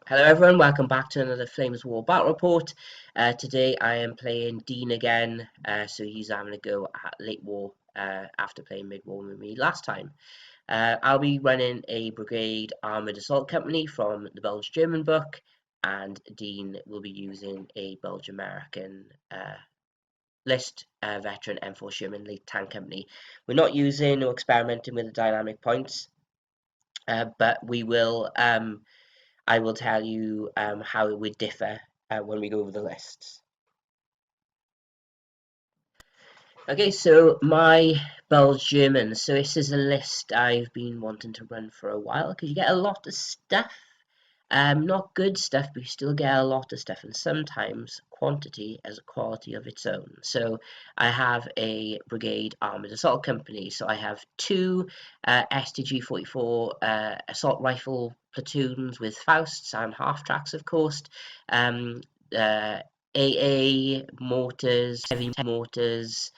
Hello everyone, welcome back to another Flames War Battle Report. Today I am playing Dean again, so he's having a go at late war after playing mid war with me last time. I'll be running a Brigade Armoured Assault Company from the Belgian-German book, and Dean will be using a Belgian-American list veteran M4 Sherman Late Tank Company. We're not using or experimenting with the dynamic points, but we will. I will tell you how it would differ when we go over the lists. Okay, so my Belgian, so this is a list I've been wanting to run for a while because you get a lot of stuff. Not good stuff, but you still get a lot of stuff, and sometimes quantity has a quality of its own. So I have a Brigade Armoured Assault Company, so I have two STG-44 assault rifle platoons with Fausts and half-tracks, of course, AA mortars, heavy mortars,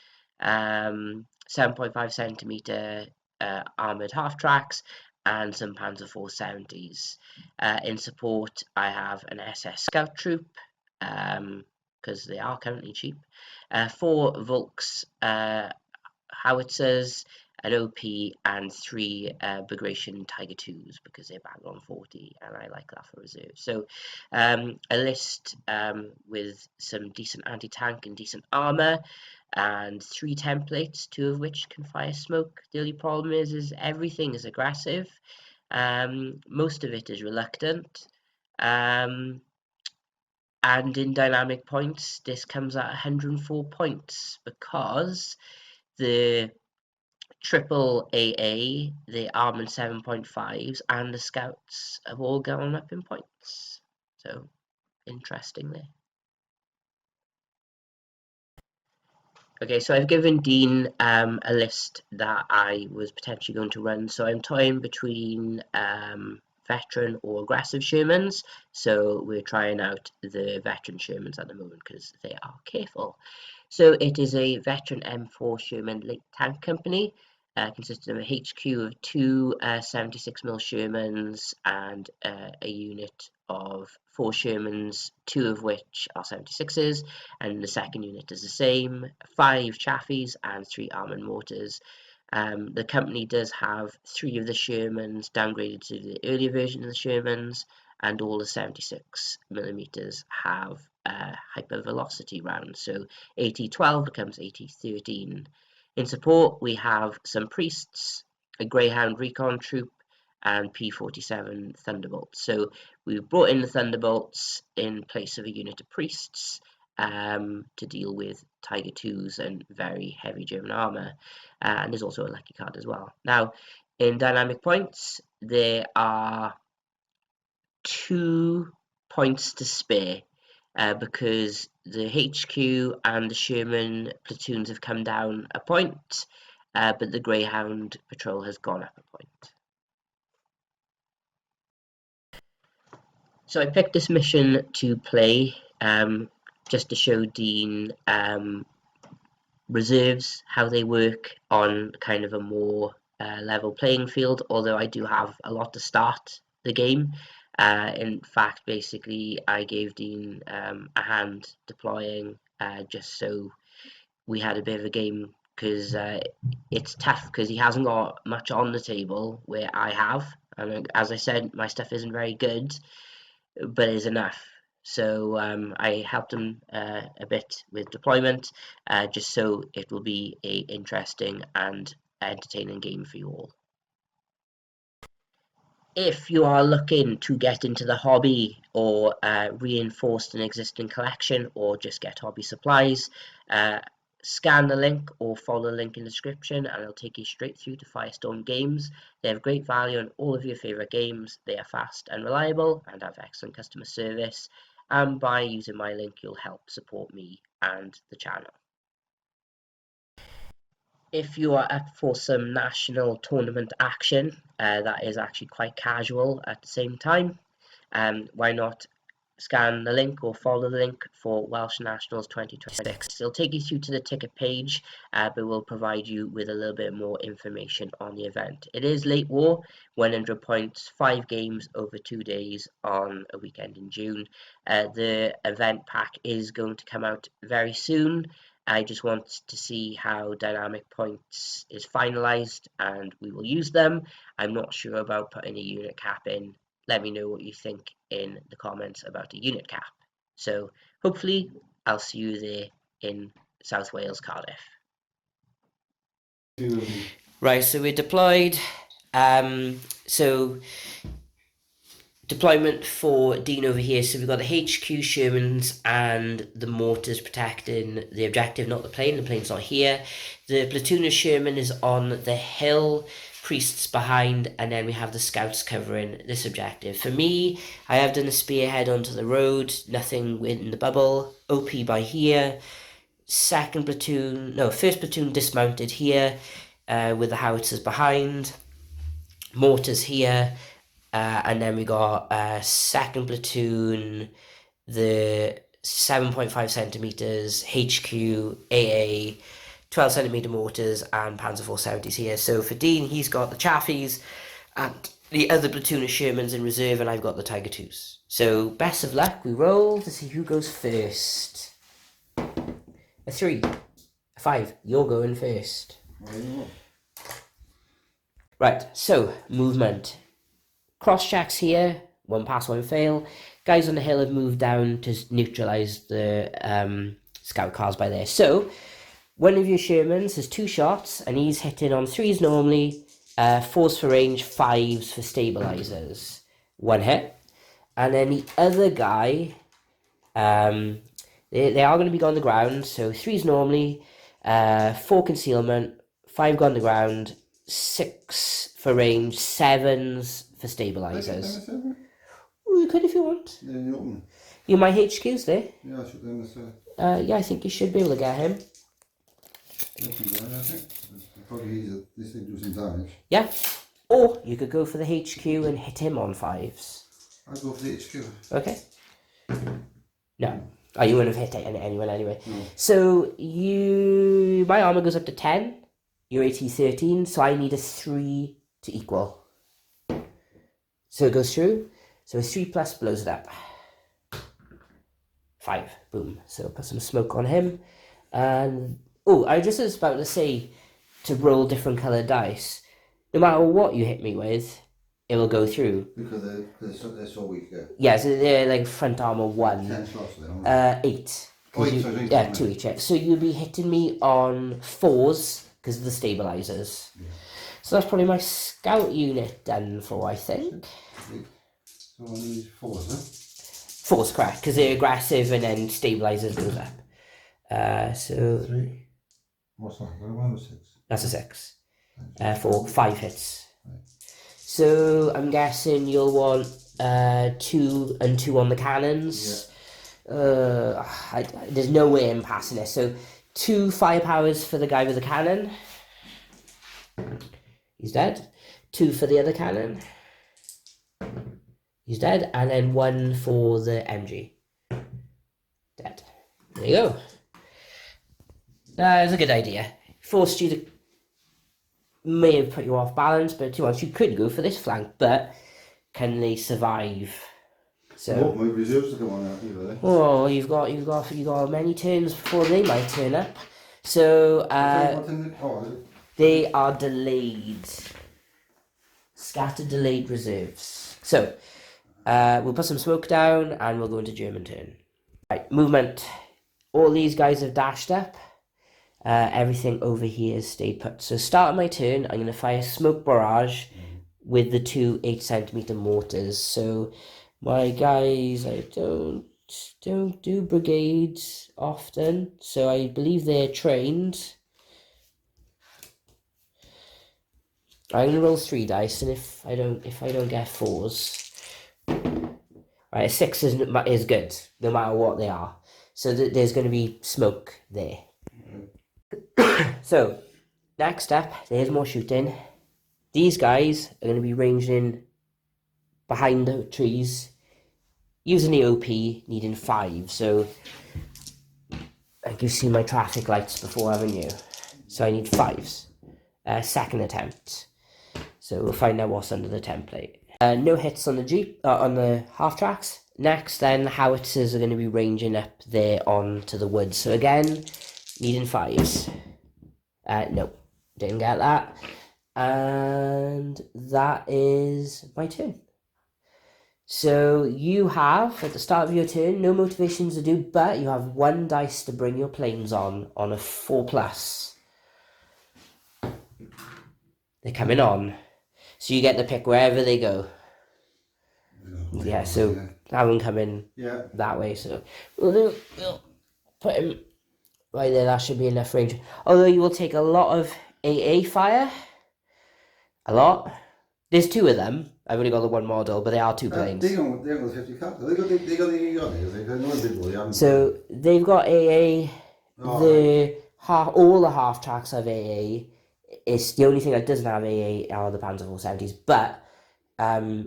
7.5 centimeter armoured half-tracks, and some Panzer 470s. In support, I have an SS Scout Troop, because they are currently cheap, 4 Volks howitzers, an OP, and 3 Bagration Tiger 2s because they're bang on 40, and I like that for reserve. So a list with some decent anti-tank and decent armour, and 3 templates, 2 of which can fire smoke. The only problem is everything is aggressive. Most of it is reluctant. And in dynamic points, this comes at 104 points because the triple AA, the Armoured 7.5s, and the Scouts have all gone up in points. So, interestingly. Okay, so I've given Dean a list that I was potentially going to run. So I'm toying between veteran or aggressive Shermans. So we're trying out the veteran Shermans at the moment because they are careful. So it is a veteran M4 Sherman Late Tank Company. Consisting of a HQ of 2 76mm Shermans and a unit of 4 Shermans, 2 of which are 76s, and the second unit is the same, 5 Chaffies and 3 armoured mortars. The company does have 3 of the Shermans downgraded to the earlier version of the Shermans, and all the 76mm have hypervelocity rounds, so AT-12 becomes AT-13. In support, we have some priests, a Greyhound recon troop, and P-47 Thunderbolts. So we've brought in the Thunderbolts in place of a unit of priests to deal with Tiger 2s and very heavy German armour. And there's also a lucky card as well. Now, in dynamic points, there are 2 points to spare. Because the HQ and the Sherman platoons have come down a point, but the Greyhound patrol has gone up a point. So I picked this mission to play just to show Dean reserves, how they work on kind of a more level playing field, although I do have a lot to start the game. In fact, basically, I gave Dean a hand deploying just so we had a bit of a game, because it's tough because he hasn't got much on the table where I have. And as I said, my stuff isn't very good, but it is enough. So I helped him a bit with deployment, just so it will be an interesting and entertaining game for you all. If you are looking to get into the hobby or reinforce an existing collection or just get hobby supplies, scan the link or follow the link in the description and it'll take you straight through to Firestorm Games. They have great value on all of your favourite games. They are fast and reliable and have excellent customer service. And by using my link, you'll help support me and the channel. If you are up for some national tournament action that is actually quite casual at the same time, why not scan the link or follow the link for Welsh Nationals 2026. It'll take you through to the ticket page, but will provide you with a little bit more information on the event. It is late war, 100 points, 5 games over 2 days on a weekend in June. The event pack is going to come out very soon. I just want to see how dynamic points is finalized, and we will use them. I'm not sure about putting a unit cap in. Let me know what you think in the comments about a unit cap. So hopefully I'll see you there in South Wales, Cardiff. Right, so we're deployed. So deployment for Dean over here. So we've got the HQ Shermans and the mortars protecting the objective, not the plane. The plane's not here. The platoon of Sherman is on the hill, priests behind, and then we have the scouts covering this objective. For me, I have done a spearhead onto the road, nothing in the bubble. OP by here. First platoon dismounted here, with the howitzers behind. Mortars here. And then we got second platoon, the 7.5 centimeters, HQ, AA, 12 centimeter mortars, and Panzer 470s here. So for Dean, he's got the Chaffies, and the other platoon of Shermans in reserve, and I've got the Tiger 2s. So best of luck. We roll to see who goes first. A 3, a 5. You're going first. Right. So movement. Cross checks here, 1 pass, 1 fail. Guys on the hill have moved down to neutralise the scout cars by there. So, one of your Shermans has 2 shots, and he's hitting on 3s normally, 4s for range, 5s for stabilisers. 1 hit. And then the other guy, they are going to be on the ground, so 3s normally, 4 concealment, 5 go on the ground, 6 for range, 7s for stabilisers. You could if you want. You my HQ's there. Yeah, I should then say. Yeah, I think you should be able to get him. I think. Probably easier. This thing do some damage. Yeah. Or you could go for the HQ and hit him on 5s. I'd go for the HQ. Okay. No. Oh, you wouldn't have hit anyone anyway. No. So my armour goes up to 10. Your AT 13, so I need a 3 to equal. So it goes through. So a 3 plus blows it up. 5. Boom. So put some smoke on him. And I just was about to say to roll different coloured dice. No matter what you hit me with, it will go through. Because they're so weak, yeah. Yeah, so they're like front armour 1. 10 slots there, 8. Oh, 8, yeah, 2 each. Yeah. So you'll be hitting me on 4s because of the stabilisers. Yeah. So that's probably my scout unit done for, I think. So I need 4s, huh? 4's correct, because they're aggressive and then stabilisers goes up. So 3. What's that? 1 or 6? That's a 6. For 5 hits. Right. So I'm guessing you'll want 2 and 2 on the cannons. Yeah. There's no way I'm passing this. So 2 firepowers for the guy with the cannon. He's dead. 2 for the other cannon. He's dead. And then 1 for the MG. Dead. There you go. That was a good idea. Forced you to... May have put you off balance, but to be honest, you could go for this flank, but can they survive? So... my reserves to come on out either. Oh, you've got many turns before they might turn up. So, they are delayed. Scattered delayed reserves. So, we'll put some smoke down and we'll go into German turn. Right, movement. All these guys have dashed up. Everything over here has stayed put. So, start my turn. I'm going to fire smoke barrage with the 2 8cm mortars. So, my guys, I don't do brigades often. So, I believe they're trained. I'm gonna roll 3 dice, and if I don't get 4s, right, a 6 is good, no matter what they are. So there's going to be smoke there. So next up, there's more shooting. These guys are going to be ranged in behind the trees. using the OP, needing 5. So, like you've seen my traffic lights before, haven't you? So I need 5s. Second attempt. So we'll find out what's under the template. No hits on the Jeep, on the half tracks. Next, then, howitzers are going to be ranging up there onto the woods. So again, needing 5s. No, didn't get that. And that is my turn. So you have, at the start of your turn, no motivations to do, but you have 1 dice to bring your planes on a 4+. They're coming on. So you get to pick wherever they go. Yeah, so have them come in that way. So we'll put him right there. That should be enough range. Although you will take a lot of AA fire. A lot. There's 2 of them. I've only got the 1 model, but they are 2 planes. They got the 50 cut. They got so they've got AA. All the half tracks have AA. It's the only thing that doesn't have AA are the Panzer 470s. But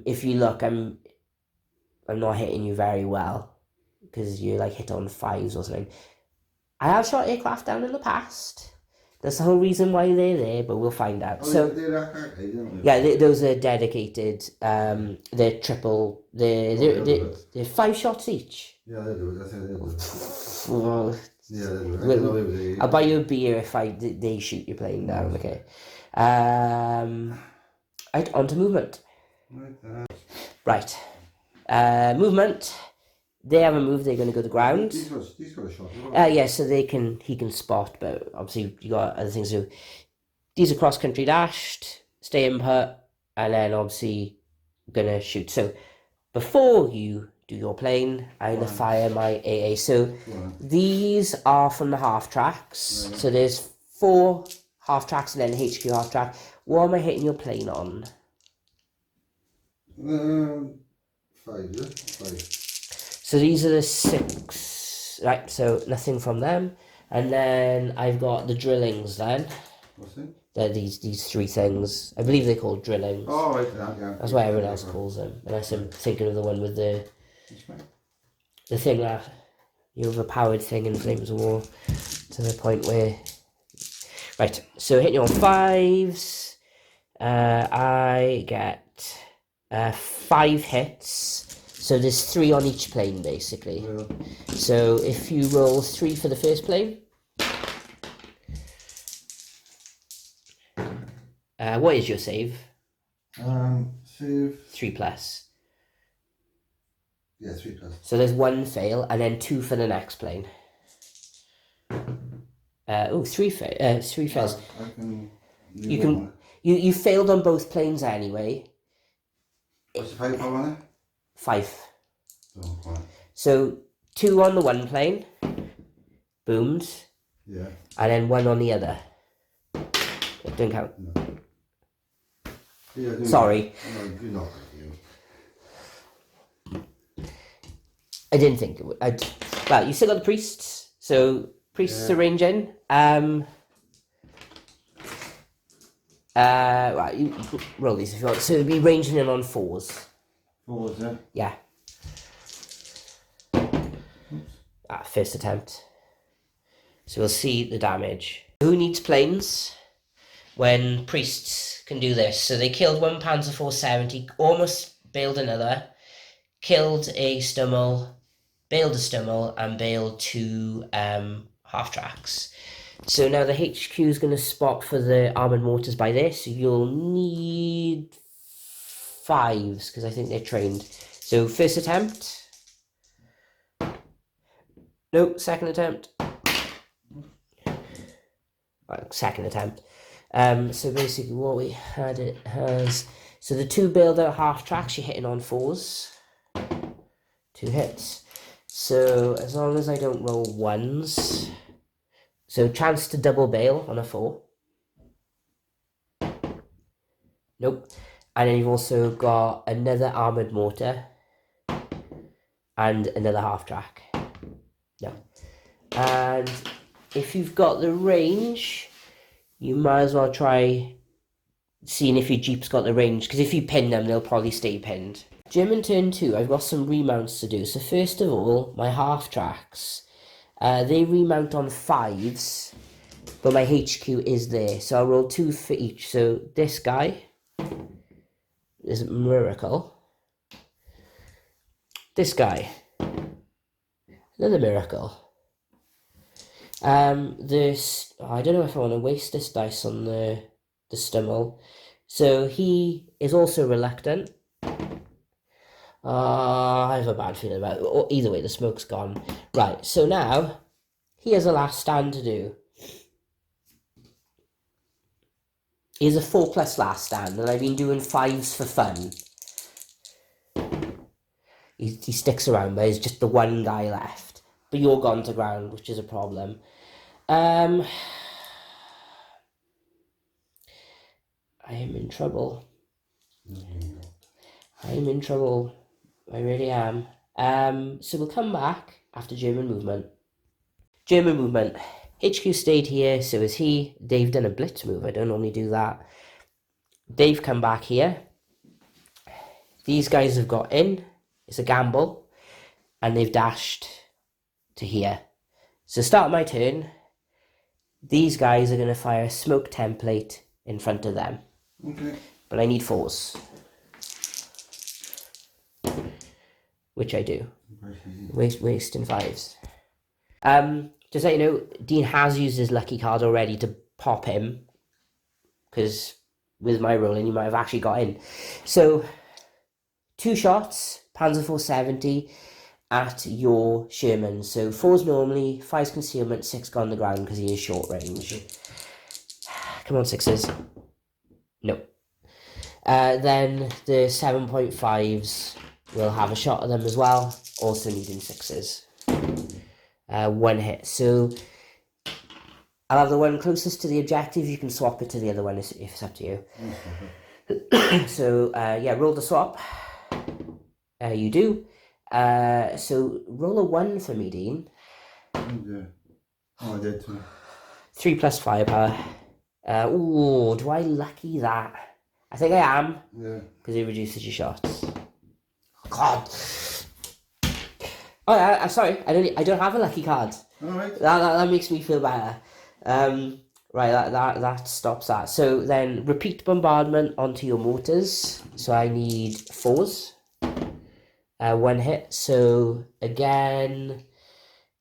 if you look, I'm not hitting you very well because you like hit on 5s or something. I have shot aircraft down in the past. That's the whole reason why they're there, but we'll find out. Those are dedicated. They're triple. They're 5 shots each. Yeah, they do. That's how they do. I'll buy you a beer if they shoot your plane down. Okay. Right, on to movement. Right. Movement. They haven't moved. They're going to go to the ground. He's got a shot. Yeah, so he can spot, but obviously you got other things to do. These are cross country dashed, stay input, and then obviously gonna shoot. So before you do your plane, I'm gonna fire my AA. So these are from the half tracks. Right. So there's 4 half tracks and then HQ half track. What am I hitting your plane on? 5. So these are the 6, right? So nothing from them, and then I've got the drillings. Then what's it? They're these 3 things. I believe they're called drillings. Oh, right, yeah. That's what everyone else calls them. Unless I'm thinking of the one with the thing that you overpowered thing in Flames of War to the point where. Right. So hitting you on 5s. I get 5 hits. So there's 3 on each plane, basically. Yeah. So if you roll 3 for the first plane. What is your save? Save. 3+. Yeah, 3+. So there's 1 fail, and then 2 for the next plane. 3 fails. You failed on both planes anyway. What's the 5 on it? 5. Oh, right. So 2 on the one plane, booms. Yeah. And then 1 on the other. It didn't count. No. Yeah, sorry. No, you're not. I didn't think it would. Well, you still got the priests, so priests are ranging. Right, you roll these if you want. So it'll be ranging in on 4s. 4s, yeah? Yeah. First attempt. So we'll see the damage. Who needs planes when priests can do this? So they killed 1 Panzer 470, almost bailed another, killed a Stummel, bailed a Stummel, and bailed 2 half tracks. So now the HQ is going to spot for the armoured mortars by this. So you'll need 5s because I think they're trained. So first attempt. No, second attempt. Right, second attempt. So basically what we had, it has... So the 2 bailed out half tracks, you're hitting on 4s. 2 hits. So as long as I don't roll 1s... So chance to double bail on a 4. Nope. And then you've also got another armoured mortar. And another half track. No. And if you've got the range, you might as well try seeing if your Jeep's got the range. Because if you pin them, they'll probably stay pinned. German turn 2, I've got some remounts to do. So first of all, my half tracks. They remount on 5s, but my HQ is there. So I'll roll 2 for each. So this guy is a miracle. This guy, another miracle. This, I don't know if I want to waste this dice on the Stummel. So he is also reluctant. I have a bad feeling about it. Either way, the smoke's gone. Right, so now he has a last stand to do. He has a 4+ last stand, and I've been doing 5s for fun. He sticks around, but there's just the one guy left. But you're gone to ground, which is a problem. I am in trouble. I'm in trouble. I really am. So we'll come back after German movement. German movement. HQ stayed here, so is he. They've done a blitz move. I don't normally do that. They've come back here. These guys have got in. It's a gamble. And they've dashed to here. So start my turn. These guys are going to fire a smoke template in front of them. Okay. But I need 4s. Which I do. Wasting 5s. Just so you know, Dean has used his lucky card already to pop him. Because with my rolling, you might have actually got in. So, 2 shots, Panzer 470 at your Sherman. So 4s normally, 5's concealment, 6 go on the ground because he is short range. Come on, 6s. No. Then the 7.5s will have a shot at them as well, also needing 6s. 1 hit. So I'll have the one closest to the objective. You can swap it to the other one if it's up to you. So yeah, roll the swap. You do. So roll a 1 for me, Dean. Okay. Oh, I did too. 3+ firepower. Ooh, do I lucky that? I think I am. Yeah. Because it reduces your shots. God. Oh yeah, I'm sorry. I don't have a lucky card. All right. That makes me feel better. Right, that stops that. So then repeat bombardment onto your mortars. So I need 4s. 1 hit. So again,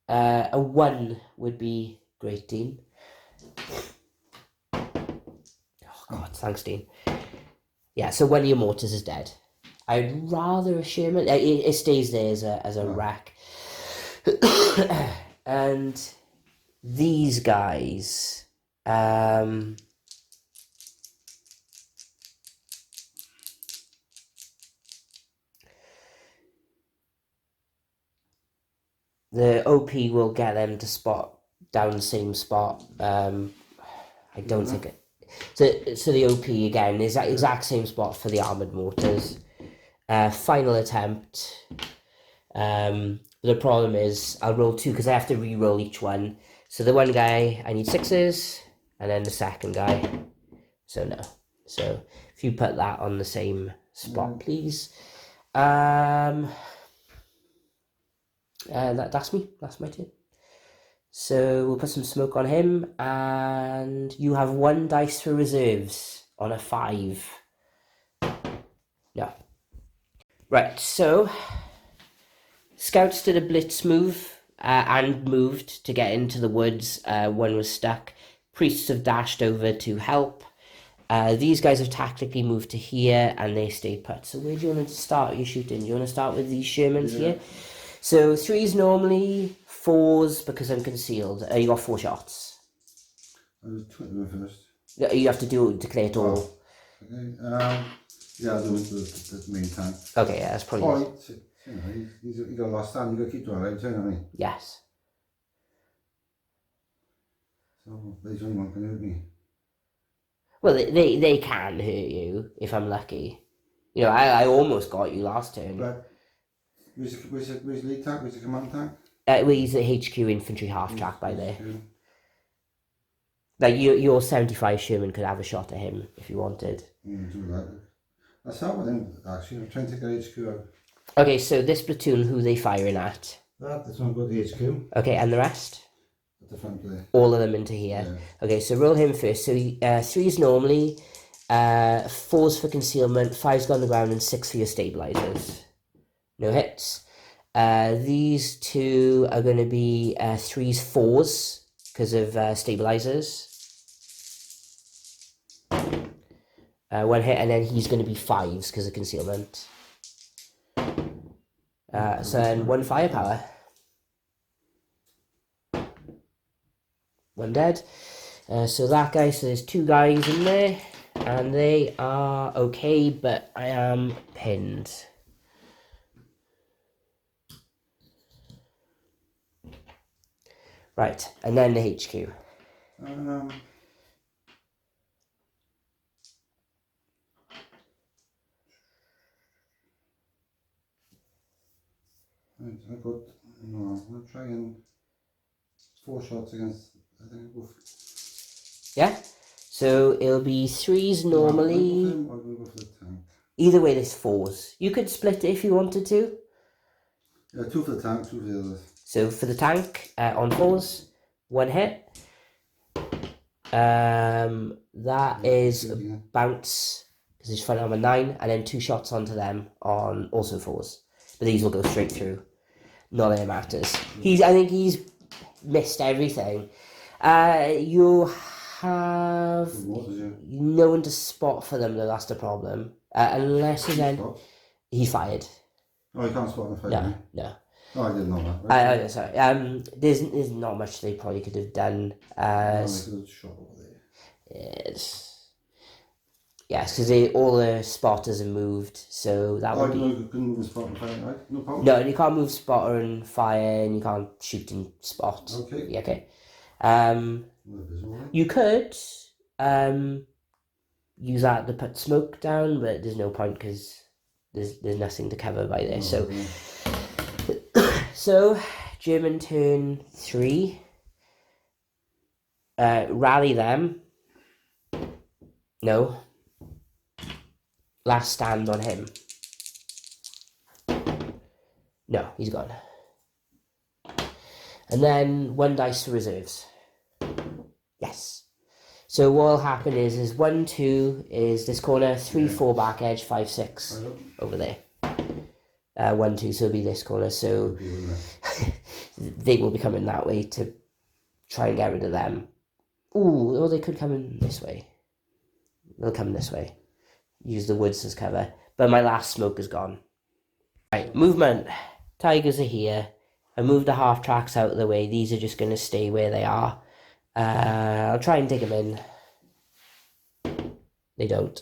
a 1 would be great, Dean. Oh God, thanks, Dean. Yeah, so 1 of your mortars is dead. I'd rather a Sherman. It stays there as a rack. And these guys, the OP will get them to spot down the same spot. I don't think it. So the OP again is that exact same spot for the armoured mortars. Final attempt. The problem is I'll roll 2 because I have to re-roll each one. So the one guy I need 6s, and then the second guy. So no. So if you put that on the same spot, please. That's me. That's my turn. So we'll put some smoke on him, and you have 1 dice for reserves on a 5. No. Right, so scouts did a blitz move and moved to get into the woods. 1 was stuck. Priests have dashed over to help. These guys have tactically moved to here, and they stayed put. So where do you want to start your shooting? Do you want to start with these Shermans here? So 3s normally, 4s because I'm concealed. You got 4 shots. I was 20 first. You have to declare it all. Okay. Yeah, I'll do it the main tank. Okay, yeah, that's probably... Oh, you know, he's got a last stand. You got to keep doing it, you know what I mean? Yes. So, there's only one can hurt me. Well, they can hurt you if I'm lucky. You know, I almost got you last turn. But where's the lead tank? Where's the command tank? Well, he's the HQ infantry half track by there. Like your 75 Sherman could have a shot at him if you wanted. Do that. I start with him, actually. I'm trying to take our HQ out. Okay, so this platoon, who are they firing at? This one got the HQ. Okay, and the rest? At the front there. All of them into here. Yeah. Okay, so roll him first. So 3's normally, 4's for concealment, 5's got on the ground, and 6 for your stabilizers. No hits. These two are going to be 3's, 4's because of stabilizers. 1 hit, and then he's going to be 5's because of concealment. So then 1 firepower. 1 dead. So that guy, so there's 2 guys in there, and they are okay, but I am pinned. Right, and then the HQ. I got, no, I'm going to try and 4 shots against, I think I'll go for, Yeah, so it'll be 3's normally. I'm going to go for the tank. Either way, there's 4's. You could split it if you wanted to. Yeah, 2 for the tank, 2 for the others. So for the tank, on 4's, 1 hit. That is a bounce, because he's front armor 9, and then 2 shots onto them on also 4's. But these will go straight through. Not that it matters. I think he's missed everything. You have no one to spot for them, though. That's the problem. Unless he fired. Oh, you can't spot in the fight. No. Oh, I didn't know that. Sorry. There's not much they probably could have done. They could have shot over there. Yes, because all the spotters are moved, so that would be. You couldn't move and spot and fire, right? No problem. No, and you can't move spotter and fire, and you can't shoot and spot. Okay. Yeah, okay. You could use that to put smoke down, but there's no point because there's nothing to cover by there. So German turn 3. Rally them. No. Last stand on him. No, he's gone. And then 1 dice for reserves. Yes. So what will happen is 1, 2 is this corner, 3, 4 back edge, 5, 6 over there. 1, 2, so it'll be this corner. So they will be coming that way to try and get rid of them. Ooh, or they could come in this way. They'll come this way. Use the woods as cover. But my last smoke is gone. Right, movement. Tigers are here. I moved the half tracks out of the way. These are just going to stay where they are. I'll try and dig them in. They don't.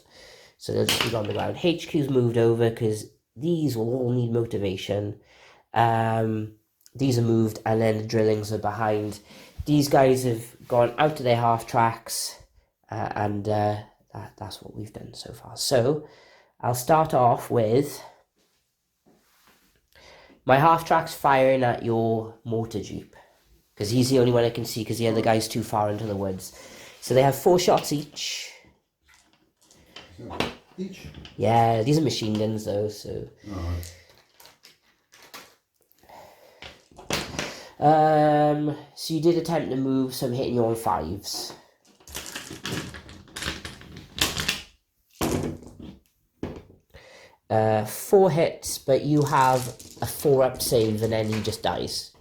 So they'll just be on the ground. HQ's moved over because these will all need motivation. These are moved, and then the drillings are behind. These guys have gone out of their half tracks, and that's what we've done so far. So I'll start off with my half tracks firing at your mortar jeep, because he's the only one I can see because the other guy's too far into the woods. So they have 4 shots each. Each? Yeah, these are machine guns though, so. So you did attempt to move, so I'm hitting you on 5s. Four hits, but you have a 4-up save, and then he just dies.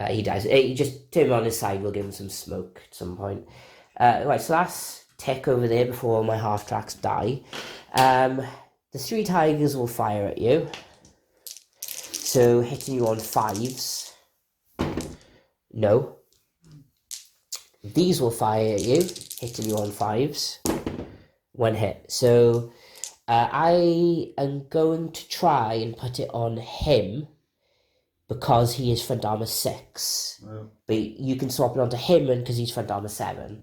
He dies. You just turn him on his side, we'll give him some smoke at some point. Right, so that's tick over there before my half tracks die. The 3 tigers will fire at you. So hitting you on 5s. No. These will fire at you, hitting you on 5s. 1 hit. So I am going to try and put it on him because he is front armor 6. Well, but you can swap it onto him because he's front armor 7.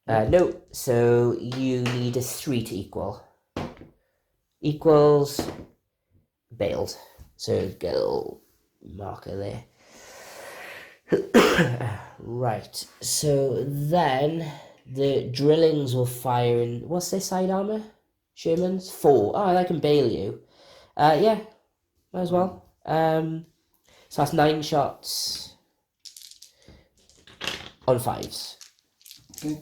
No, so you need a 3 to equal. Equals bailed. So get a little marker there. Right, so then the drillings will fire in. What's their side armor? Sherman's 4. Oh, I can bail you. Yeah, might as well. So that's 9 shots on 5s. Okay.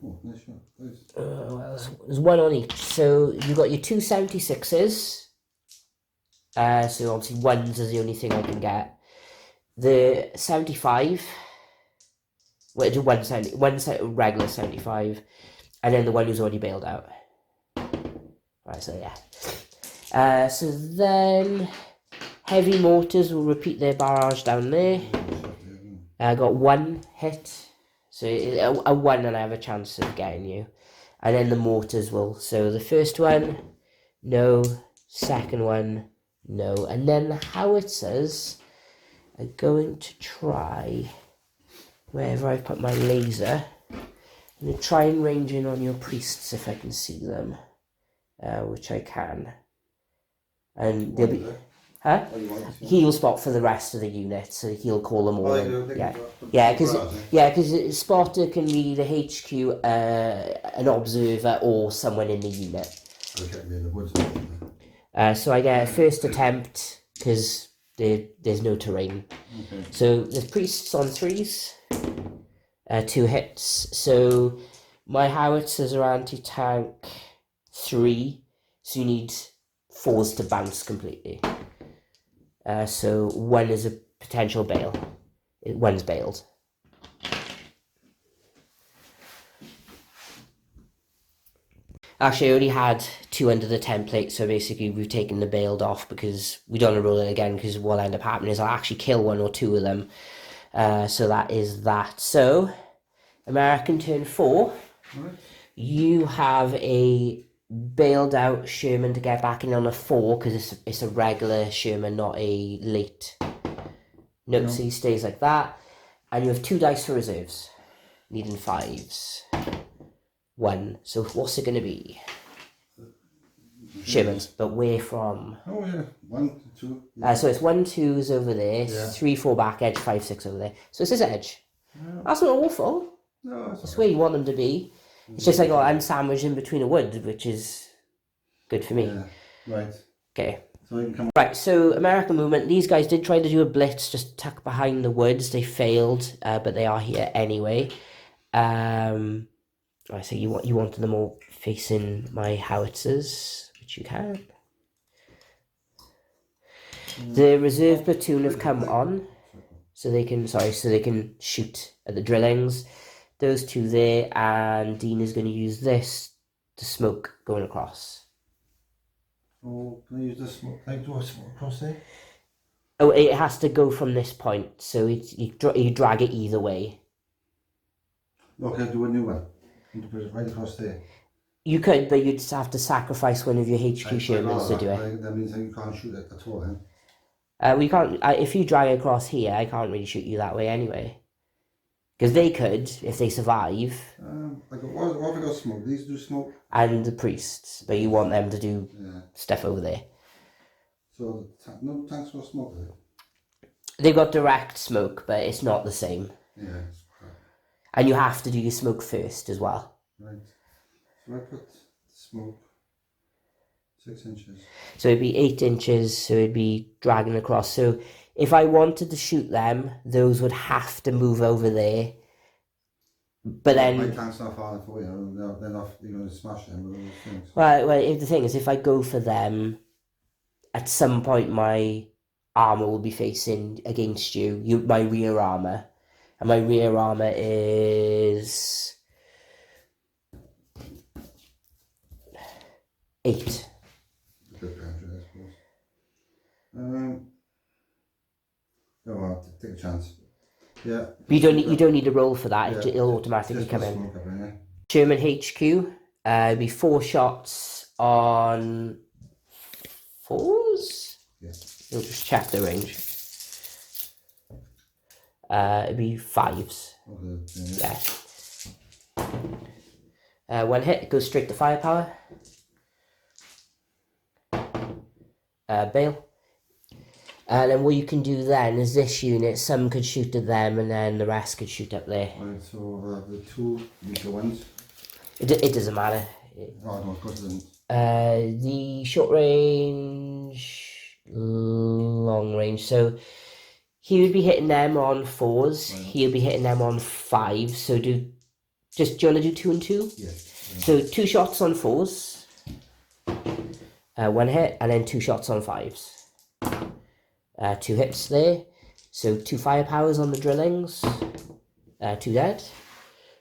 Oh, nice shot. Nice. Well, there's 1 on each. So you've got your 2 76s. So obviously 1s is the only thing I can get. The 75. Well, just one regular 75. And then the one who's already bailed out. Right, so yeah. So then heavy mortars will repeat their barrage down there. I got 1 hit. So a 1 and I have a chance of getting you. And then the mortars will. So the first one, no. Second one, no. And then the howitzers are going to try, wherever I put my laser, I'm going to try and range in on your priests if I can see them. Which I can. And they'll be... Huh? He'll spot for the rest of the unit, so he'll call them all in. Yeah, because spotter can be the HQ, an observer, or someone in the unit. So I get a first attempt because there's no terrain. Okay. So there's priests on 3s, 2 hits. So my howitzers are anti-tank 3, so you need 4s to bounce completely. So 1 is a potential bail. 1's bailed. Actually, I only had 2 under the template, so basically we've taken the bailed off because we don't want to roll it again, because what'll end up happening is I'll actually kill 1 or 2 of them. So that is that. So, American turn 4. Right. You have a bailed out Sherman to get back in on a 4 because it's a regular Sherman, not a late. Nope, so he stays like that. And you have 2 dice for reserves, needing 5s. 1. So what's it going to be? Sherman's, but where from? Oh yeah, 1, 2. Yeah. So it's 1, 2's over there, 3, 4 back edge, 5, 6 over there. So it's his edge. Yeah. That's not awful. No, that's where you want them to be. It's just like, oh, I'm sandwiched in between a wood, which is good for me. Yeah, right. Okay. So I can come. Right, so American movement. These guys did try to do a blitz, just tuck behind the woods. They failed, but they are here anyway. So you wanted them all facing my howitzers, which you can. The reserve platoon have come on, so they can shoot at the drillings. Those 2 there, and Dean is going to use this to smoke going across. Oh, can I use this smoke? Can I do a smoke across there? Oh, it has to go from this point, so you drag it either way. Okay, I'll do a new one. And put it right across there. You could, but you'd just have to sacrifice one of your HQ Shermans to do it. That means that you can't shoot it at all, then? We can't. If you drag across here, I can't really shoot you that way anyway. Because they could, if they survive. What have I got smoke? These do smoke? And the priests, but you want them to do stuff over there. So, no tanks got smoke, is it? They've got direct smoke, but it's not the same. Yeah. And you have to do your smoke first as well. Right. So I put smoke 6 inches. So it'd be 8 inches, so it'd be dragging across. So if I wanted to shoot them, those would have to move over there. But then... My tank's not far enough away. They're not, you're going to smash them with those things. Well, the thing is, if I go for them, at some point my armour will be facing against you. My rear armour. And my rear armour is 8. A bit better, I suppose. Oh well, take a chance. Yeah. But you don't need to roll for that. Yeah, it'll automatically come in. Sherman HQ. It'll be 4 shots on 4s. Yeah. You'll just check the range. It'd be 5s. Okay, yeah. 1 hit, it goes straight to firepower. Bail. And then what you can do then is this unit, some could shoot at them and then the rest could shoot up there. Right, so the 2-meter ones. It doesn't matter. Oh, no, of course it doesn't. The short range, long range. So he would be hitting them on 4s. Right. He'll be hitting them on 5s. So do you want to do 2 and 2? Yes. So 2 shots on 4s. 1 hit, and then 2 shots on 5s. 2 hits there. So 2 firepowers on the drillings. 2 dead.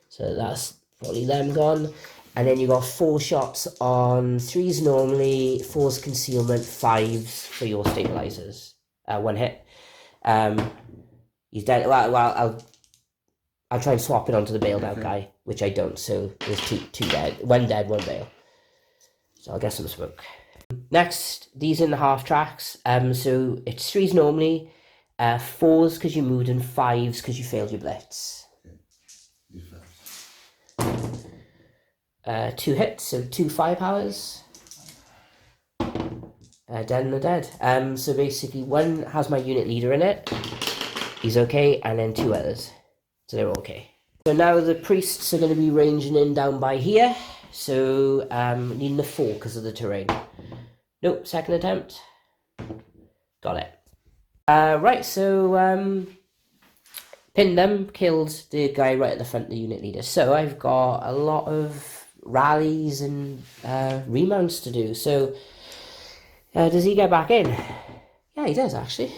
So that's probably them gone. And then you got 4 shots on 3s normally, 4s concealment, 5s for your stabilizers. 1 hit. He's dead. Well, I'll try and swap it onto the bailed out guy, which I don't. So there's 2 dead. 1 dead, 1 bail. So I'll get some smoke. Next, these in the half tracks. So it's 3s normally, 4s because you moved, and 5s because you failed your blitz. 2 hits, so 2 firepowers. Dead and they're dead. So basically, 1 has my unit leader in it. He's okay, and then 2 others. So they're okay. So now the priests are going to be ranging in down by here. So needing a 4 because of the terrain. Nope, second attempt. Got it. Right, so pinned them, killed the guy right at the front, the unit leader. So I've got a lot of rallies and remounts to do. So does he get back in? Yeah, he does actually.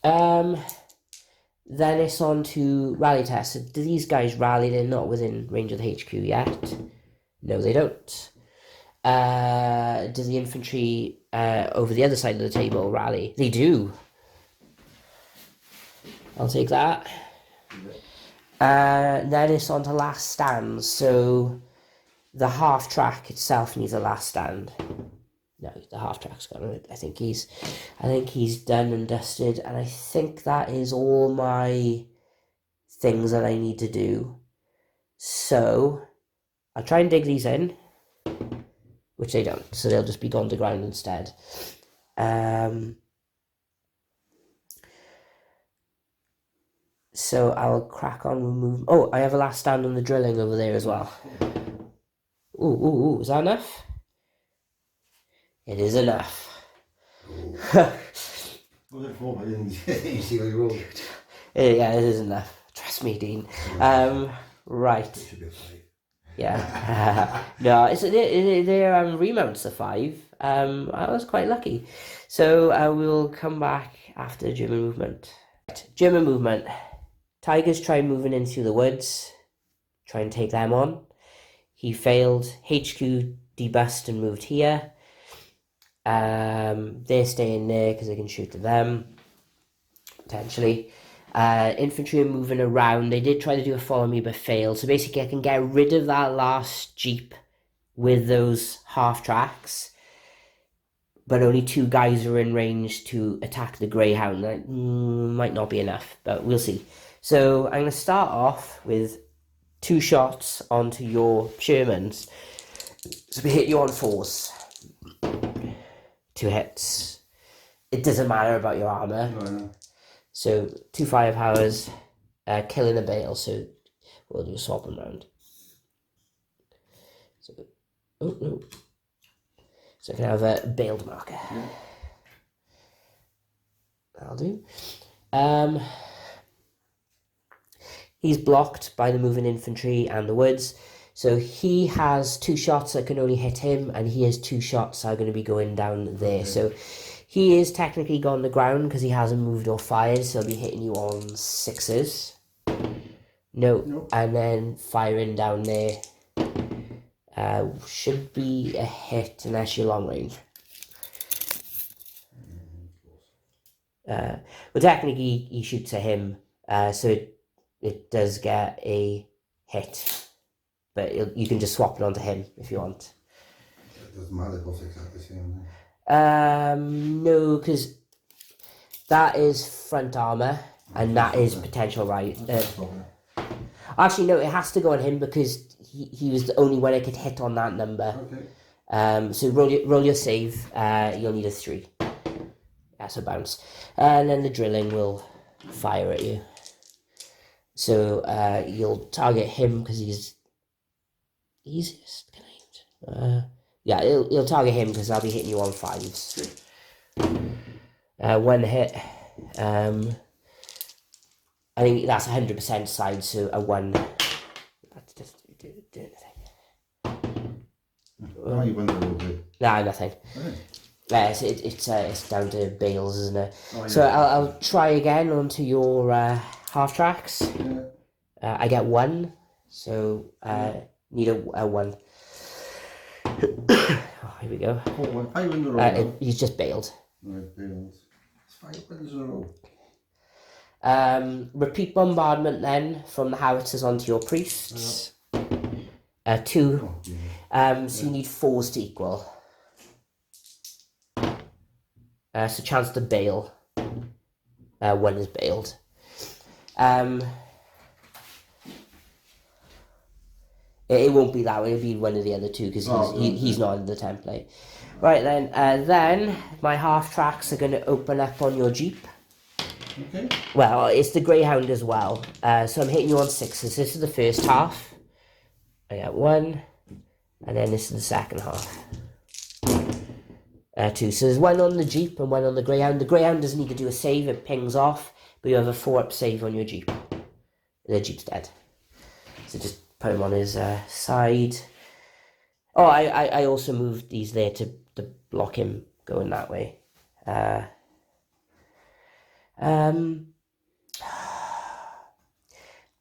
Then it's on to rally tests. So do these guys rally? They're not within range of the HQ yet. No, they don't. Does the infantry over the other side of the table rally? They do. I'll take that. Then it's on to last stands. So the half track itself needs a last stand. No, the half track's gone. I think he's done and dusted, and I think that is all my things that I need to do. So I'll try and dig these in, which they don't, so they'll just be gone to ground instead. So I'll crack on remove. Oh, I have a last stand on the drilling over there as well. Ooh, is that enough? It is enough. Yeah, it is enough. Trust me, Dean. Right. Yeah. No, they're remounts of 5. I was quite lucky. So we'll come back after German movement. German movement. Tigers try moving in through the woods. Try and take them on. He failed. HQ debussed and moved here. They're staying there because they can shoot at them. Potentially. Infantry are moving around. They did try to do a follow me but failed. So basically I can get rid of that last jeep with those half tracks. But only 2 guys are in range to attack the Greyhound. That might not be enough, but we'll see. So I'm going to start off with 2 shots onto your Shermans. So we hit you on 4s. 2 hits. It doesn't matter about your armor. No. So 2 firepowers, killing a bale. So we'll do a swap them around. So, oh no. So I can have a bailed marker. Yeah. That'll do. He's blocked by the moving infantry and the woods. So he has 2 shots that can only hit him, and he has 2 shots that are going to be going down there. Okay. So he is technically gone to ground because he hasn't moved or fired, so he'll be hitting you on 6s. Nope. And then firing down there. Should be a hit unless you're long range. Well, technically he shoots at him, so it does get a hit, but you can just swap it onto him if you want. It doesn't matter, both exactly the same. No, because that is front armor and that is potential right. Actually, no, it has to go on him because he was the only one I could hit on that number. Okay. So roll your save. You'll need a 3. That's a bounce. And then the drilling will fire at you. So you'll target him because he's easiest. Yeah, he'll target him because I'll be hitting you on 5s. 1 hit. I think that's 100% side, so a 1. That's just do anything. Oh, you won the roll, dude. Nah, nothing. Okay. It's down to Bales, isn't it? Oh, yeah. So I'll try again onto your half tracks. Yeah. I get 1, so need a 1. Oh, here we go. Oh, 5 in a row. He's just bailed. Right, bailed. It's 5 wins in a row. Repeat bombardment then from the howitzers onto your priests. 2. Oh, yeah. So you need 4s to equal. So chance to bail. 1 is bailed. It won't be that way. It'll be one of the other 2 because he's not in the template. Right then my half tracks are going to open up on your jeep. Okay. Well, it's the Greyhound as well. So I'm hitting you on 6s. This is the first half. I got 1, and then this is the second half. 2. So there's 1 on the Jeep and 1 on the Greyhound. The Greyhound doesn't need to do a save, it pings off, but you have a 4-up save on your Jeep. The Jeep's dead. So just put him on his side. Oh, I also moved these there to block him going that way.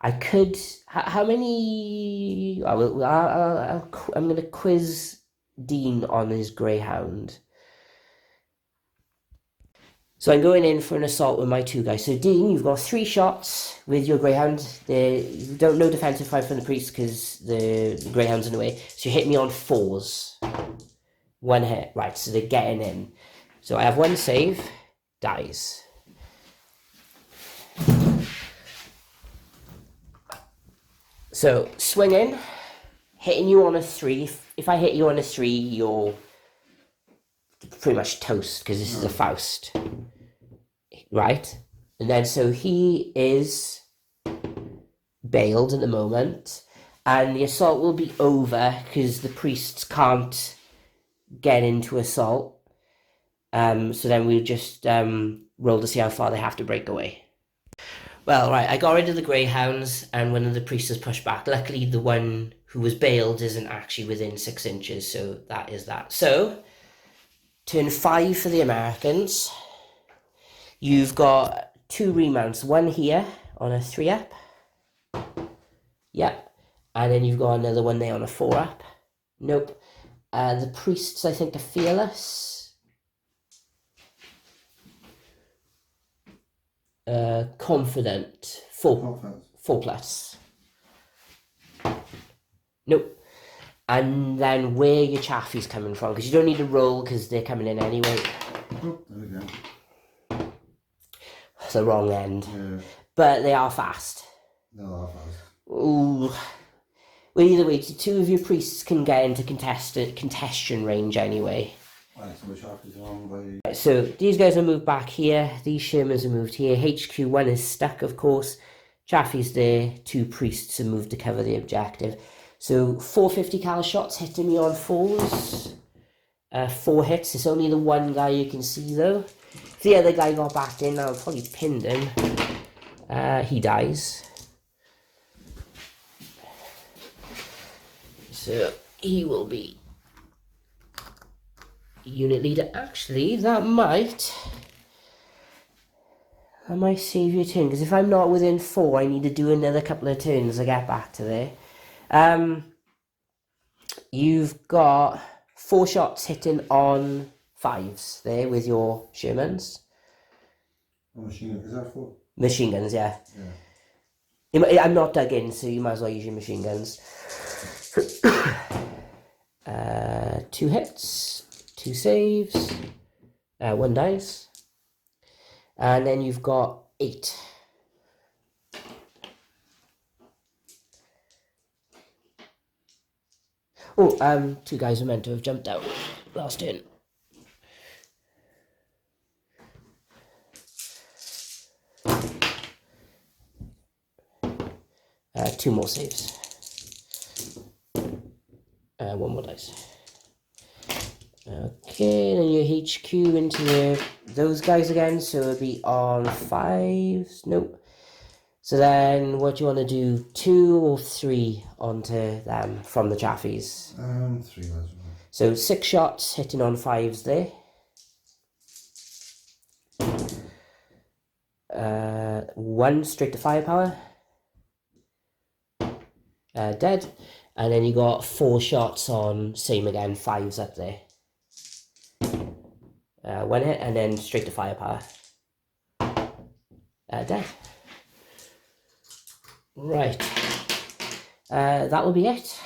I could. How many? I'm going to quiz Dean on his Greyhound. So I'm going in for an assault with my 2 guys. So Dean, you've got 3 shots with your Greyhound. You don't know defensive fight from the priest because the Greyhound's in the way. So you hit me on 4s. 1 hit. Right, so they're getting in. So I have 1 save. Dies. So swinging, hitting you on a 3. If I hit you on a 3, you're pretty much toast because this is a Faust. Right? And then so he is bailed at the moment, and the assault will be over because the priests can't get into assault. So then we'll just roll to see how far they have to break away. Well, right, I got rid of the Greyhounds, and one of the priests has pushed back. Luckily, the one who was bailed isn't actually within 6 inches, so that is that. So, turn 5 for the Americans. You've got 2 remounts, 1 here on a 3-up. Yep. And then you've got another one there on a 4-up. Nope. The priests, I think, are fearless. Confident. 4+. Nope. And then where your chaffy's coming from, because you don't need to roll because they're coming in anyway. Oh, there we go. It's the wrong end. Yeah. But they are fast. They are fast. Ooh. Well, either way, 2 of your priests can get into contestation range anyway. Right, so the shaft is on by... So these guys are moved back here. These Shermans are moved here. HQ1 is stuck, of course. Chaffee's there. 2 priests are moved to cover the objective. So 450 cal shots hitting me on 4s. 4 hits. It's only the 1 guy you can see, though. If the other guy got back in, I would probably pinned him. He dies. So he will be unit leader. Actually, that might save your turn, because if I'm not within 4, I need to do another couple of turns to get back to there. You've got 4 shots hitting on 5s there with your Shermans. Oh, machine gun, is that 4? Machine guns, yeah. I'm not dug in, so you might as well use your machine guns. 2 hits, 2 saves, 1 dice, and then you've got 8. Oh, 2 guys were meant to have jumped out last turn. 2 more saves. 1 more dice. Okay, then your HQ into those guys again, so it'll be on 5s. Nope. So then, what do you want to do? 2 or 3 onto them from the Jaffies? 3 as well. So 6 shots hitting on 5s there. 1 straight to firepower. Dead. And then you got 4 shots on, same again, 5s up there. 1 hit, and then straight to firepower. Dead. Right. That will be it.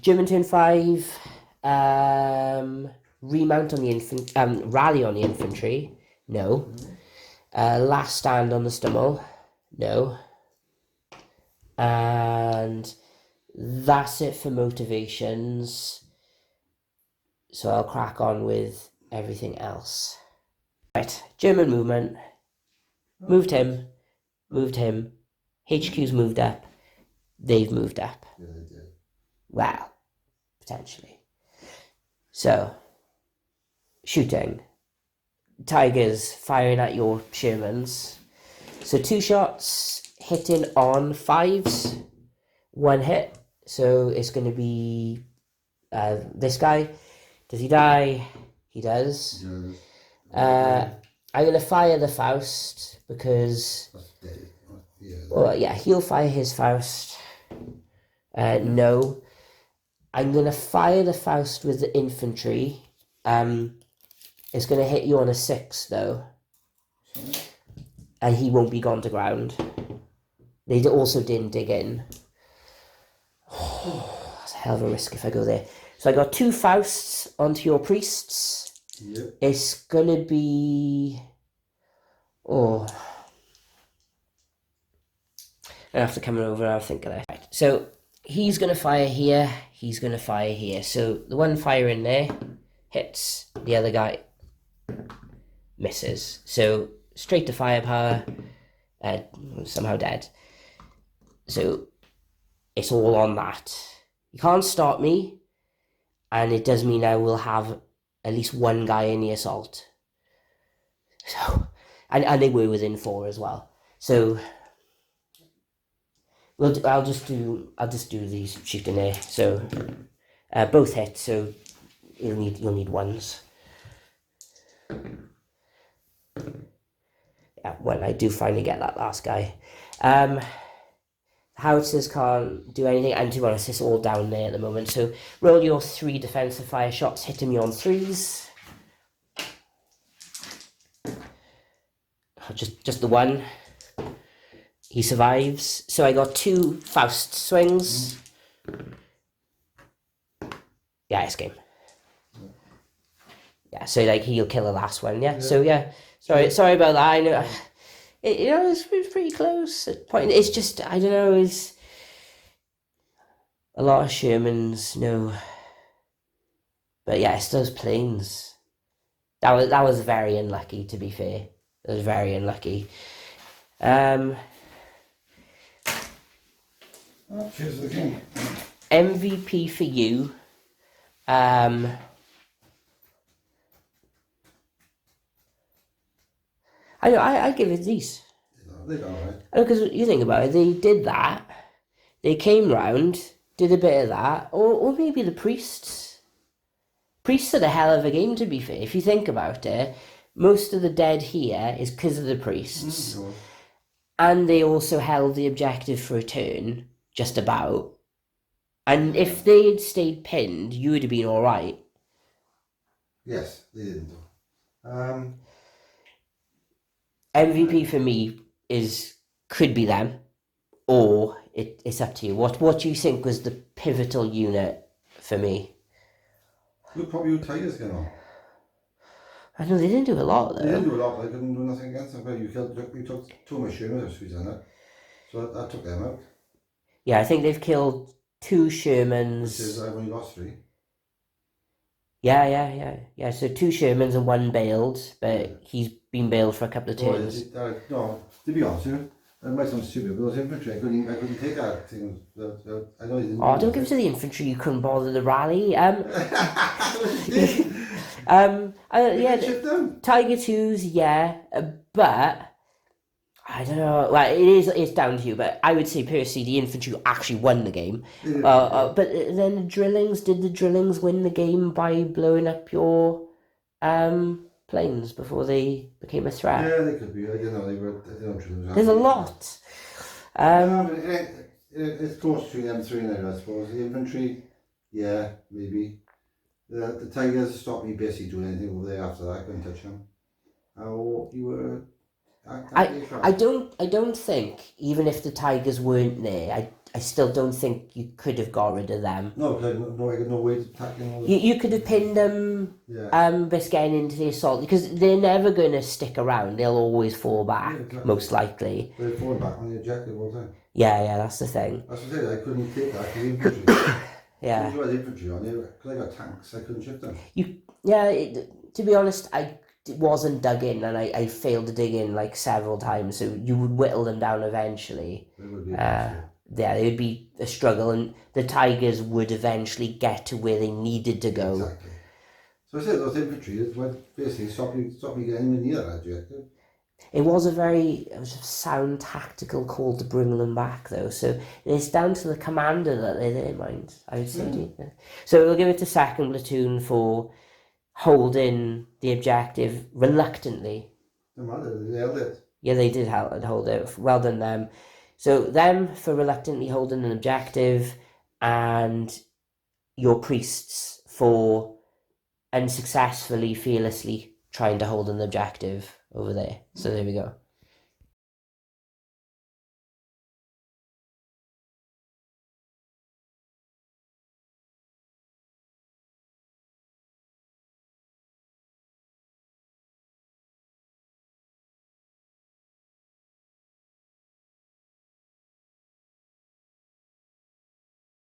German turn 5. Remount on the infantry. Rally on the infantry. No. Last stand on the Stummel. No. And that's it for motivations. So I'll crack on with everything else. Right, German movement. Moved him. HQ's moved up. They've moved up. Yeah, they did. Well, potentially. So, shooting. Tigers firing at your Shermans. So 2 shots hitting on 5s. 1 hit. So it's going to be this guy. Does he die? He does. I'm going to fire the Faust because... Well, yeah, he'll fire his Faust. No. I'm going to fire the Faust with the infantry. It's going to hit you on a 6, though. And he won't be gone to ground. They also didn't dig in. That's a hell of a risk if I go there. So I got 2 Fausts onto your priests. Yep. It's going to be... Oh... I have to come over and I'll think of that. Right. So he's going to fire here, he's going to fire here. So the one firing there hits, the other guy misses. So straight to firepower, somehow dead. So it's all on that. You can't stop me, and it does mean I will have at least 1 guy in the assault. So, and they were within 4 as well. So... I'll just do these shooting there. So both hit. So you'll need 1s. Yeah, when I do finally get that last guy. Howitzers can't do anything, and to be honest, it's all down there at the moment. So roll your 3 defensive fire shots, hitting me on 3s. Just the 1. He survives. So I got 2 Faust swings. Yeah, it's game. Yeah, so like he'll kill the last one. Yeah. So yeah, sorry about that. I know, it was pretty close at point. It's just I don't know. It's a lot of Shermans, no. But yeah, it's those planes. That was very unlucky. To be fair, it was very unlucky. Cheers to the king. MVP for you. I know. I give it these. They're alright. Because you think about it, they did that. They came round, did a bit of that, or maybe the priests. Priests had a hell of a game. To be fair, if you think about it, most of the dead here is because of the priests, and they also held the objective for a turn. Just about. And if they had stayed pinned, you would have been alright. Yes, they didn't. MVP for me could be them, or it's up to you. What do you think was the pivotal unit for me? You'll probably use Tigers again, or? I know they didn't do a lot though. They didn't do a lot, but I couldn't do nothing against them. But you took 2 of my Shermans, so I took them out. Yeah, I think they've killed 2 Shermans. Which is, I've only lost 3. Yeah. So 2 Shermans and 1 bailed, but he's been bailed for a couple of turns. No, to be honest with you, It might sound stupid, but those infantry, I couldn't take that thing. I know you didn't. Oh, don't give it to the infantry. You couldn't bother the rally. Yeah, Shit them. Tiger 2s, yeah, but I don't know. Well, it's down to you, but I would say personally, the infantry actually won the game. But then did the drillings win the game by blowing up your planes before they became a threat? Yeah, they could be. I don't know. I don't know. There's a lot. No, but it's close between them three now, I suppose. The infantry, yeah, maybe. The Tigers stopped me basically doing anything over there after that. I couldn't touch them. Oh, you were. I don't think, even if the Tigers weren't there, I still don't think you could have got rid of them. No, because I got no way to attack them. You could have pinned them, just getting into the assault, because they're never going to stick around. They'll always fall back, exactly. Most likely. They're falling back on the objective all the time. Yeah, that's the thing. That's what I said, I couldn't take that to the infantry. Yeah. If you had infantry on there, because I got tanks, I couldn't shift them. To be honest, I wasn't dug in, and I failed to dig in like several times, so you would whittle them down eventually. It would be it would be a struggle, and the Tigers would eventually get to where they needed to go. Exactly. So I said those infantry basically stop me getting near that objective. It was a sound tactical call to bring them back, though. So it's down to the commander that they're there, mind. I would say. Yeah. So we'll give it to second platoon for holding the objective reluctantly. They held it. Yeah, they did hold it. Well done, them. So them for reluctantly holding an objective, and your priests for unsuccessfully, fearlessly trying to hold an objective over there. So there we go.